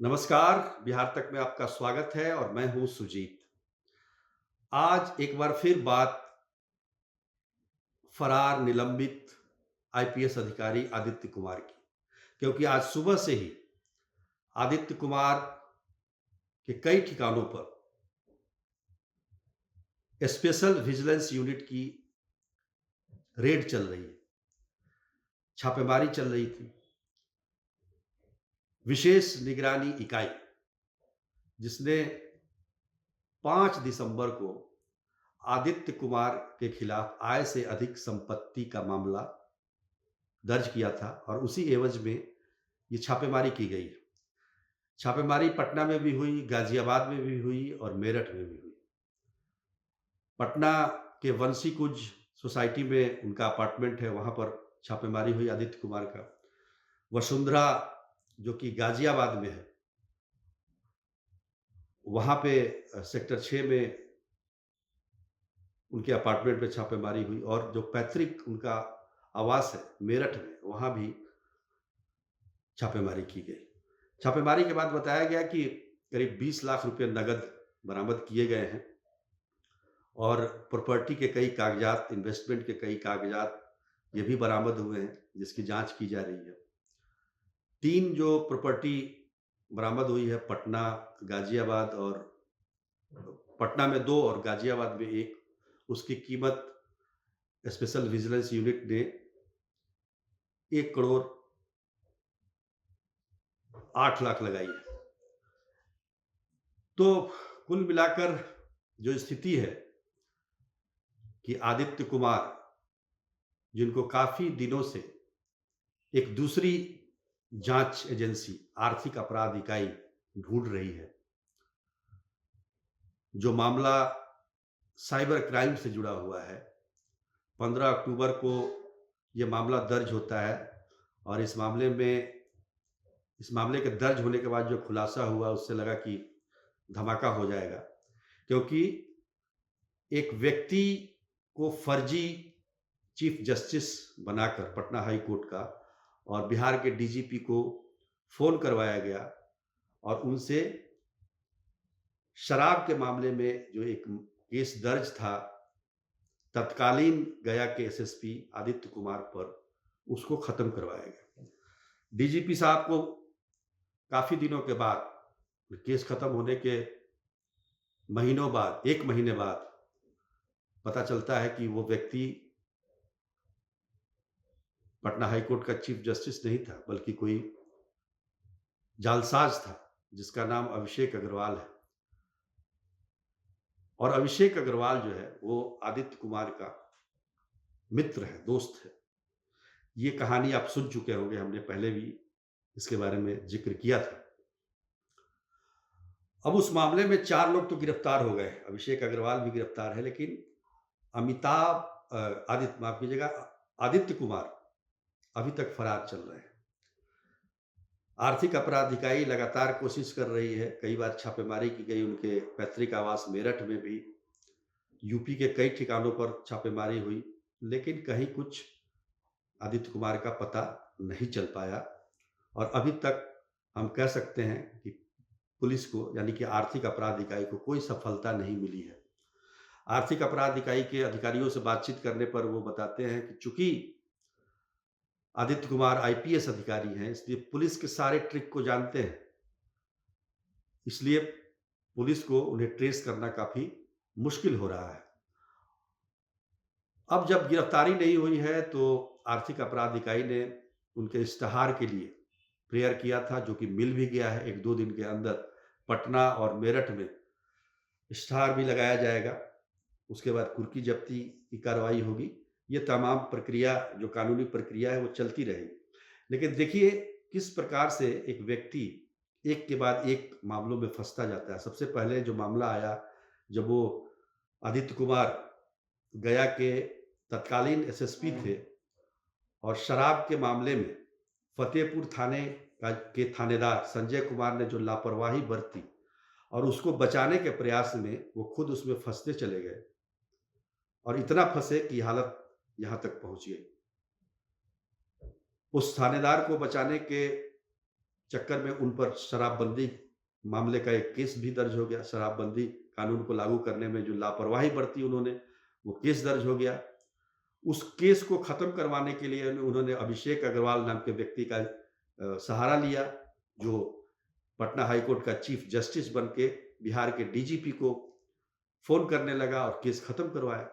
नमस्कार, बिहार तक में आपका स्वागत है और मैं हूँ सुजीत। आज एक बार फिर बात फरार निलंबित आईपीएस अधिकारी आदित्य कुमार की, क्योंकि आज सुबह से ही आदित्य कुमार के कई ठिकानों पर स्पेशल विजिलेंस यूनिट की रेड चल रही है, छापेमारी चल रही थी। विशेष निगरानी इकाई जिसने 5 दिसंबर को आदित्य कुमार के खिलाफ आय से अधिक संपत्ति का मामला दर्ज किया था और उसी एवज में ये छापेमारी की गई है। छापेमारी पटना में भी हुई, गाजियाबाद में भी हुई और मेरठ में भी हुई। पटना के वंशी कुंज सोसाइटी में उनका अपार्टमेंट है, वहाँ पर छापेमारी हुई आदित्य कुमार का। वसुंधरा जो कि गाजियाबाद में है, वहाँ पे सेक्टर 6 में उनके अपार्टमेंट पे छापेमारी हुई और जो पैतृक उनका आवास है मेरठ में, वहाँ भी छापेमारी की गई। छापेमारी के बाद बताया गया कि करीब 20 लाख रुपए नकद बरामद किए गए हैं और प्रॉपर्टी के कई कागजात, इन्वेस्टमेंट के कई कागजात ये भी बरामद हुए हैं, जिसकी जांच की जा रही है। 3 जो प्रॉपर्टी बरामद हुई है, पटना, गाजियाबाद और पटना में 2 और गाजियाबाद में 1, उसकी कीमत स्पेशल विजिलेंस यूनिट ने 1 करोड़ 8 लाख लगाई है। तो कुल मिलाकर जो स्थिति है कि आदित्य कुमार, जिनको काफ़ी दिनों से एक दूसरी जांच एजेंसी आर्थिक अपराध इकाई ढूंढ रही है, जो मामला साइबर क्राइम से जुड़ा हुआ है। 15 अक्टूबर को यह मामला दर्ज होता है और इस मामले के दर्ज होने के बाद जो खुलासा हुआ, उससे लगा कि धमाका हो जाएगा, क्योंकि एक व्यक्ति को फर्जी चीफ जस्टिस बनाकर पटना हाई कोर्ट का और बिहार के डीजीपी को फ़ोन करवाया गया और उनसे शराब के मामले में जो एक केस दर्ज था तत्कालीन गया के एसएसपी आदित्य कुमार पर, उसको ख़त्म करवाया गया। डीजीपी साहब को काफ़ी दिनों के बाद, केस ख़त्म होने के महीनों बाद, 1 महीने बाद पता चलता है कि वो व्यक्ति पटना हाई कोर्ट का चीफ जस्टिस नहीं था, बल्कि कोई जालसाज था, जिसका नाम अभिषेक अग्रवाल है। और अभिषेक अग्रवाल जो है, वो आदित्य कुमार का मित्र है, दोस्त है। ये कहानी आप सुन चुके होंगे, हमने पहले भी इसके बारे में ज़िक्र किया था। अब उस मामले में 4 लोग तो गिरफ्तार हो गए, अभिषेक अग्रवाल भी गिरफ्तार है, लेकिन माफ़ कीजिएगा, आदित्य कुमार अभी तक फरार चल रहे हैं। आर्थिक अपराध इकाई लगातार कोशिश कर रही है, कई बार छापेमारी की गई उनके पैतृक आवास मेरठ में भी, यूपी के कई ठिकानों पर छापेमारी हुई, लेकिन कहीं कुछ आदित्य कुमार का पता नहीं चल पाया और अभी तक हम कह सकते हैं कि पुलिस को, यानी कि आर्थिक अपराध इकाई को, कोई सफलता नहीं मिली है। आर्थिक अपराध इकाई के अधिकारियों से बातचीत करने पर वो बताते हैं कि चूंकि आदित्य कुमार आईपीएस अधिकारी हैं, इसलिए पुलिस के सारे ट्रिक को जानते हैं, इसलिए पुलिस को उन्हें ट्रेस करना काफ़ी मुश्किल हो रहा है। अब जब गिरफ्तारी नहीं हुई है, तो आर्थिक अपराध इकाई ने उनके इश्तेहार के लिए प्रेयर किया था, जो कि मिल भी गया है। 1-2 दिन के अंदर पटना और मेरठ में इश्तेहार भी लगाया जाएगा। उसके बाद कुर्की जब्ती की कार्रवाई होगी। ये तमाम प्रक्रिया, जो कानूनी प्रक्रिया है, वो चलती रहेगी। लेकिन देखिए किस प्रकार से एक व्यक्ति एक के बाद एक मामलों में फँसता जाता है। सबसे पहले जो मामला आया, जब वो आदित्य कुमार गया के तत्कालीन एसएसपी थे और शराब के मामले में फतेहपुर के थानेदार संजय कुमार ने जो लापरवाही बरती और उसको बचाने के प्रयास में वो खुद उसमें फँसते चले गए और इतना फँसे कि हालत यहाँ तक पहुँच गई। उस थानेदार को बचाने के चक्कर में उन पर शराबबंदी मामले का एक केस भी दर्ज हो गया। शराबबंदी कानून को लागू करने में जो लापरवाही बरती उन्होंने, वो केस दर्ज हो गया। उस केस को खत्म करवाने के लिए उन्होंने अभिषेक अग्रवाल नाम के व्यक्ति का सहारा लिया, जो पटना हाई कोर्ट का चीफ जस्टिस बन के बिहार के डीजीपी को फ़ोन करने लगा और केस खत्म करवाया।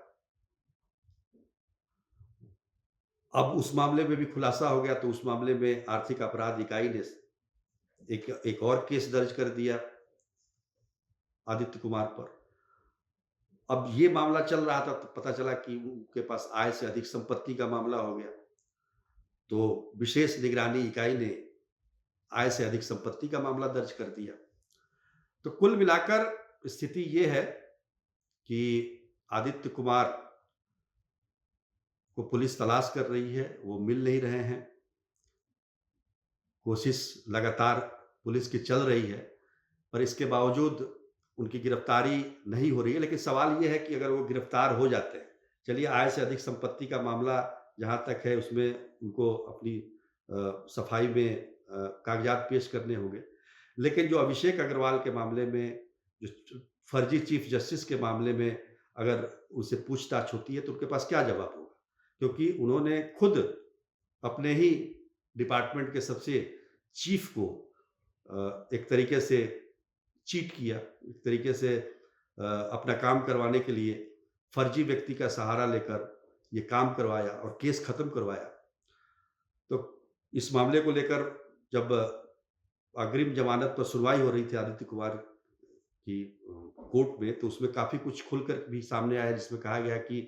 अब उस मामले में भी खुलासा हो गया, तो उस मामले में आर्थिक अपराध इकाई ने एक एक और केस दर्ज कर दिया आदित्य कुमार पर। अब ये मामला चल रहा था, तो पता चला कि उनके पास आय से अधिक संपत्ति का मामला हो गया। तो विशेष निगरानी इकाई ने आय से अधिक संपत्ति का मामला दर्ज कर दिया। तो कुल मिलाकर स्थिति ये है कि आदित्य कुमार को पुलिस तलाश कर रही है, वो मिल नहीं रहे हैं। कोशिश लगातार पुलिस की चल रही है, पर इसके बावजूद उनकी गिरफ्तारी नहीं हो रही है। लेकिन सवाल ये है कि अगर वो गिरफ्तार हो जाते हैं, चलिए आय से अधिक संपत्ति का मामला जहाँ तक है उसमें उनको अपनी सफाई में कागजात पेश करने होंगे। लेकिन जो अभिषेक अग्रवाल के मामले में, जो फर्जी चीफ जस्टिस के मामले में अगर उनसे पूछताछ होती है तो उनके पास क्या जवाब होगा? क्योंकि उन्होंने खुद अपने ही डिपार्टमेंट के सबसे चीफ को एक तरीके से चीट किया, एक तरीके से अपना काम करवाने के लिए फर्जी व्यक्ति का सहारा लेकर ये काम करवाया और केस खत्म करवाया। तो इस मामले को लेकर जब अग्रिम जमानत पर सुनवाई हो रही थी आदित्य कुमार की कोर्ट में, तो उसमें काफ़ी कुछ खुलकर भी सामने आया, जिसमें कहा गया कि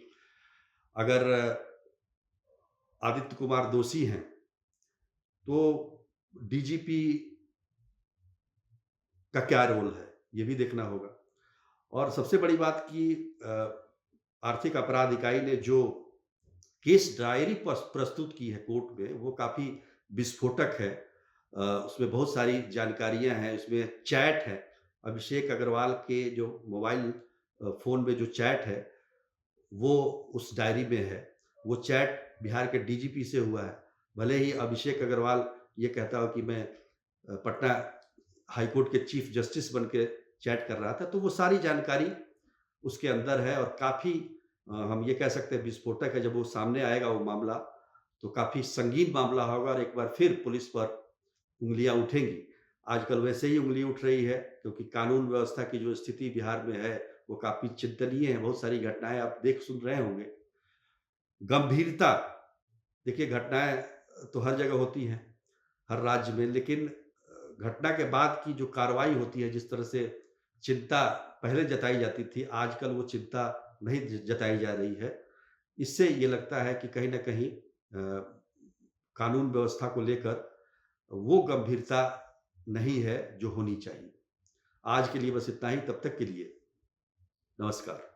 अगर आदित्य कुमार दोषी हैं, तो डीजीपी का क्या रोल है, ये भी देखना होगा। और सबसे बड़ी बात कि आर्थिक अपराध इकाई ने जो केस डायरी प्रस्तुत की है कोर्ट में, वो काफ़ी विस्फोटक है। उसमें बहुत सारी जानकारियाँ हैं, उसमें चैट है। अभिषेक अग्रवाल के जो मोबाइल फ़ोन में जो चैट है, वो उस डायरी में है। वो चैट बिहार के डीजीपी से हुआ है। भले ही अभिषेक अग्रवाल ये कहता हो कि मैं पटना हाई कोर्ट के चीफ जस्टिस बन के चैट कर रहा था, तो वो सारी जानकारी उसके अंदर है और काफ़ी हम ये कह सकते हैं विस्फोटक है। जब वो सामने आएगा वो मामला, तो काफ़ी संगीन मामला होगा और एक बार फिर पुलिस पर उँगलियाँ उठेंगी। आजकल वैसे ही उँगली उठ रही है, क्योंकि कानून व्यवस्था की जो स्थिति बिहार में है, वो काफ़ी चिंतनीय है। बहुत सारी घटनाएँ आप देख सुन रहे होंगे। गंभीरता, देखिए घटनाएँ तो हर जगह होती हैं, हर राज्य में, लेकिन घटना के बाद की जो कार्रवाई होती है, जिस तरह से चिंता पहले जताई जाती थी, आजकल वो चिंता नहीं जताई जा रही है। इससे ये लगता है कि कहीं न कहीं कानून व्यवस्था को लेकर वो गंभीरता नहीं है जो होनी चाहिए। आज के लिए बस इतना ही, तब तक के लिए नमस्कार।